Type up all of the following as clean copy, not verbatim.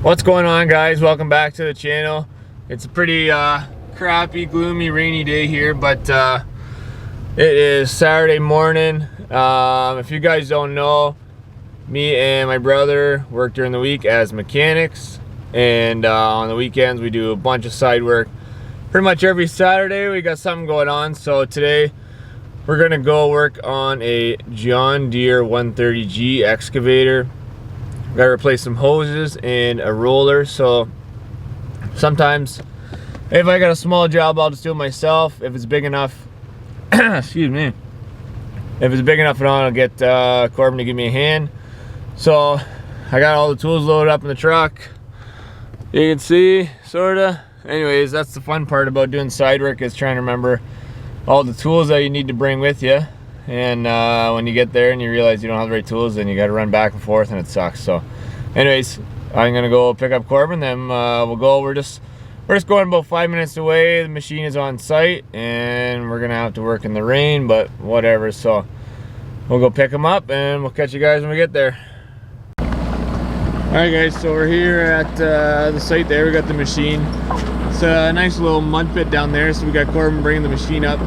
What's going on, guys? Welcome back to the channel. It's a pretty crappy, gloomy, rainy day here, but it is Saturday morning. If you guys don't know, me and my brother work during the week as mechanics, and on the weekends we do a bunch of side work. Pretty much every Saturday we got something going on. So today we're gonna go work on a John Deere 160D Excavator. Gotta replace some hoses and a roller. So sometimes if I got a small job, I'll just do it myself. If it's big enough, excuse me, if it's big enough, I'll get Corbin to give me a hand. So I got all the tools loaded up in the truck. You can see, sorta. Anyways, that's the fun part about doing side work, is trying to remember all the tools that you need to bring with you. And when you get there and you realize you don't have the right tools, then you got to run back and forth, and it sucks. So anyways, I'm gonna go pick up Corbin, then we'll go. We're just going about 5 minutes away. The machine is on site and we're gonna have to work in the rain, but whatever. So we'll go pick him up and we'll catch you guys when we get there. Alright guys, so we're here at the site there. We got the machine. It's a nice little mud pit down there, so we got Corbin bringing the machine up.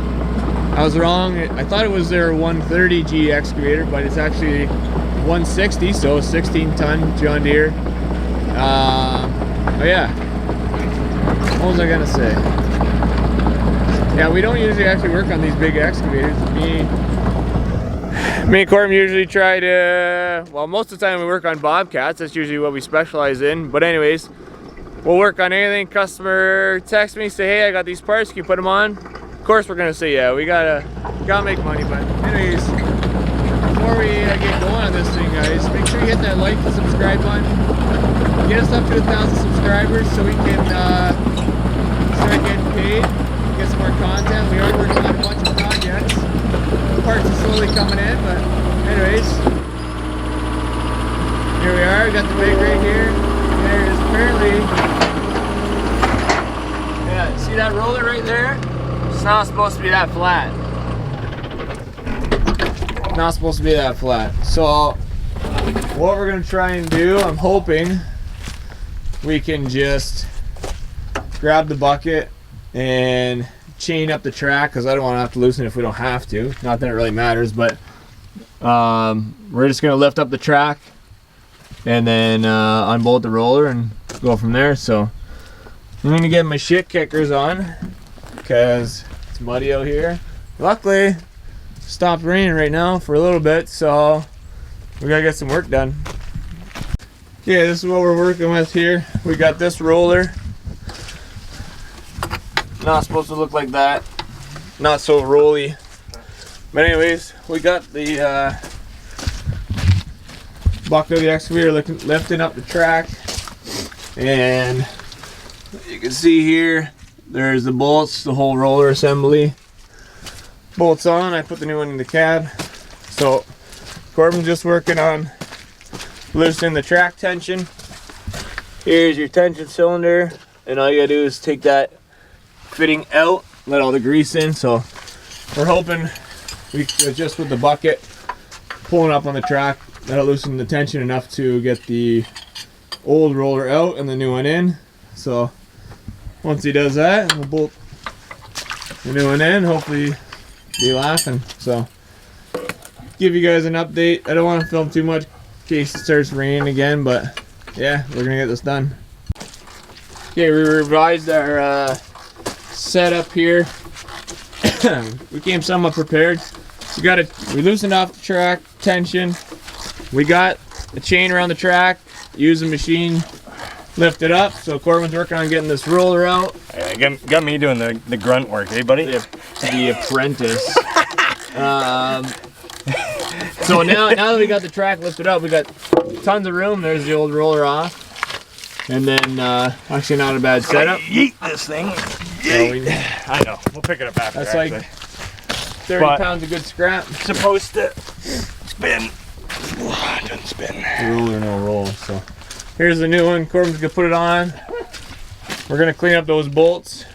I was wrong. I thought it was their 130G excavator, but it's actually 160, so 16-ton John Deere. Oh yeah. What was I gonna say? Yeah, we don't usually actually work on these big excavators. Me and Corbin usually try to, well, most of the time we work on Bobcats. That's usually what we specialize in. But anyways, we'll work on anything. Customer texts me, say, hey, I got these parts, can you put them on? Of course we're gonna say yeah. We gotta make money. But anyways, before we get going on this thing, guys, make sure you hit that like and subscribe button. Get us up to 1,000 subscribers so we can start getting paid, get some more content. We are working on a bunch of projects. Parts are slowly coming in, but anyways, here we are. We got the rig right here. There is apparently, yeah, see that roller right there? It's not supposed to be that flat. Not supposed to be that flat. So what we're gonna try and do, I'm hoping we can just grab the bucket and chain up the track, because I don't want to have to loosen it if we don't have to. Not that it really matters, but we're just gonna lift up the track and then unbolt the roller and go from there. So I'm gonna get my shit kickers on because it's muddy out here. Luckily, it stopped raining right now for a little bit, so we gotta get some work done. Okay, this is what we're working with here. We got this roller. Not supposed to look like that. Not so rolly. But anyways, we got the bucket of the excavator lifting up the track, and you can see here there's the bolts, the whole roller assembly. Bolts on. I put the new one in the cab. So Corbin's just working on loosening the track tension. Here's your tension cylinder, and all you gotta do is take that fitting out, let all the grease in. So we're hoping we just with the bucket pulling up on the track, that'll loosen the tension enough to get the old roller out and the new one in. So once he does that, we'll bolt the new one in, hopefully be laughing. So give you guys an update. I don't want to film too much in case it starts raining again, but yeah, we're gonna get this done. Okay, we revised our setup here. We came somewhat prepared. We loosened off the track tension. We got the chain around the track. Use the machine, lift it up. So Corbin's working on getting this roller out. Got me doing the grunt work, eh, buddy? The apprentice. So now that we got the track lifted up, we got tons of room. There's the old roller off. And then, actually not a bad setup. Yeet this thing. Yeet. I know. We'll pick it up after. That's like 30 pounds of good scrap. Supposed to spin. It doesn't spin. Roller, no roll. So here's the new one. Corbin's gonna put it on. We're gonna clean up those bolts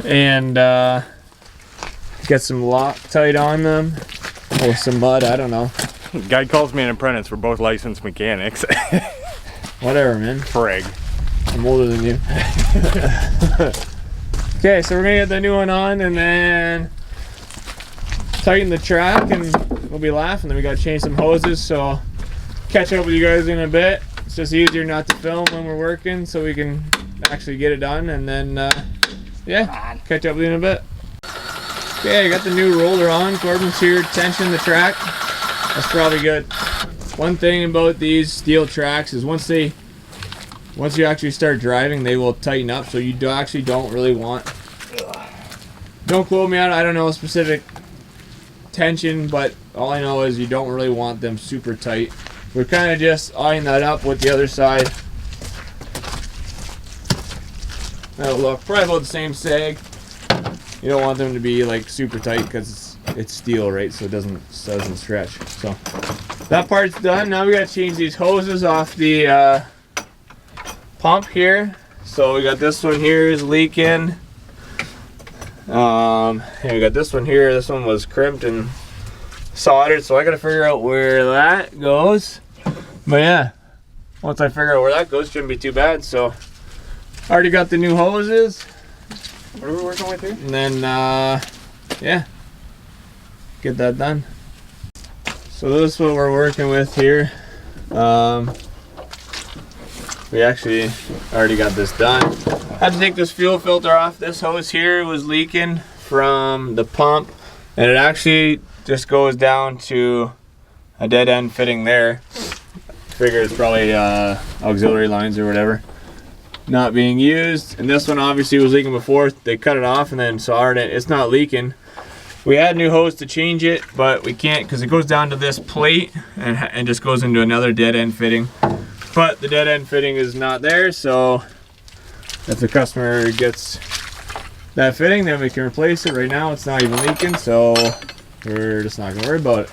and get some Loctite on them. Or some mud, I don't know. Guy calls me an apprentice. We're both licensed mechanics. Whatever, man. Frig. I'm older than you. Okay, so we're gonna get the new one on and then tighten the track, and we'll be laughing. Then we gotta change some hoses, so catch up with you guys in a bit. It's just easier not to film when we're working, so we can actually get it done, and then yeah, catch up with you in a bit. Okay, I got the new roller on. Corbin's here tensioning the track. That's probably good. One thing about these steel tracks is once you actually start driving, they will tighten up, so you actually don't really want, don't quote me on it, I don't know a specific tension, but all I know is you don't really want them super tight. We're kind of just eyeing that up with the other side. That'll look probably about the same sag. You don't want them to be like super tight because it's steel, right? So it doesn't stretch. So that part's done. Now we got to change these hoses off the pump here. So we got this one here is leaking. And we got this one here. This one was crimped and soldered, so I got to figure out where that goes. But yeah, once I figure out where that goes, shouldn't be too bad. So already got the new hoses. What are we working with here? And then yeah, get that done. So this is what we're working with here. We actually already got this done. Had to take this fuel filter off. This hose here was leaking from the pump, and it actually just goes down to a dead end fitting there. Figure it's probably auxiliary lines or whatever not being used. And this one obviously was leaking before. They cut it off and then soldered it. It's not leaking. We had new hose to change it, but we can't because it goes down to this plate and just goes into another dead end fitting. But the dead end fitting is not there, so if the customer gets that fitting, then we can replace it. Right now it's not even leaking, so we're just not gonna worry about it.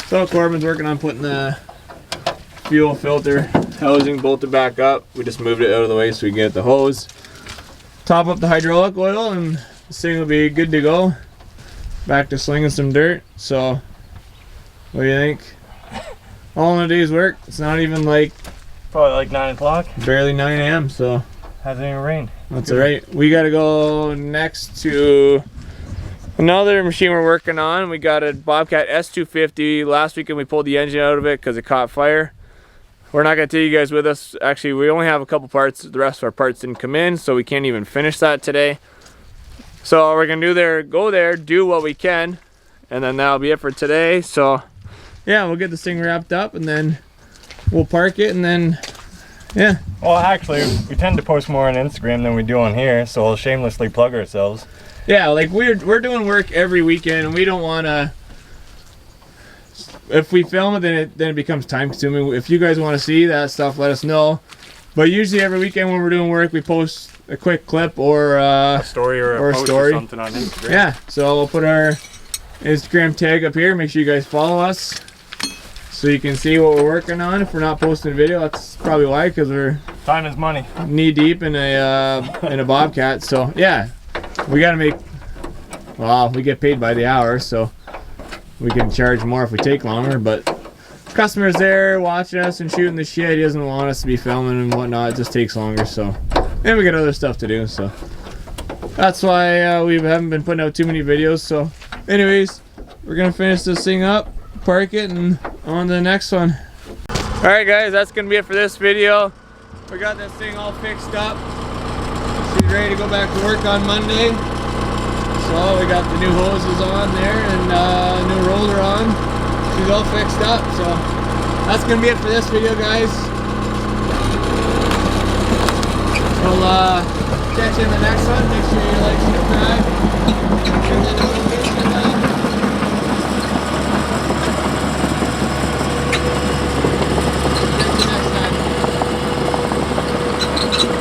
So Corbin's working on putting the fuel filter housing bolted back up. We just moved it out of the way so we can get the hose. Top up the hydraulic oil and this thing will be good to go. Back to slinging some dirt. So what do you think? All in a day's work. It's not even like Probably like 9 o'clock. barely 9 a.m. so Hasn't even rained. that's all right. We got to go next to another machine we're working on. We got a Bobcat S250. Last weekend we pulled the engine out of it because it caught fire. We're not going to take you guys with us. Actually, we only have a couple parts. The rest of our parts didn't come in, so we can't even finish that today. So we're going to go there, do what we can, and then that'll be it for today. So yeah, we'll get this thing wrapped up and then we'll park it, and then yeah. Well, actually, we tend to post more on Instagram than we do on here, so we'll shamelessly plug ourselves. Yeah, like we're doing work every weekend, and we don't want to. If we film it, then it becomes time consuming. If you guys want to see that stuff, let us know. But usually every weekend when we're doing work, we post a quick clip or A story or a post story. or something on Instagram. Yeah, so we'll put our Instagram tag up here. Make sure you guys follow us so you can see what we're working on. If we're not posting a video, that's probably why, because we're Time is money. knee deep in a Bobcat. So yeah, we gotta make. Well, we get paid by the hour, so we can charge more if we take longer. But customers there watching us and shooting the shit. He doesn't want us to be filming and whatnot. It just takes longer. So and we got other stuff to do. So that's why we haven't been putting out too many videos. So anyways, we're gonna finish this thing up, park it, and on to the next one. Alright guys, that's gonna be it for this video. We got this thing all fixed up. She's ready to go back to work on Monday. So we got the new hoses on there and new roller on. She's all fixed up. So that's gonna be it for this video, guys. We'll catch you in the next one. Make sure you like, subscribe, turn the notification on.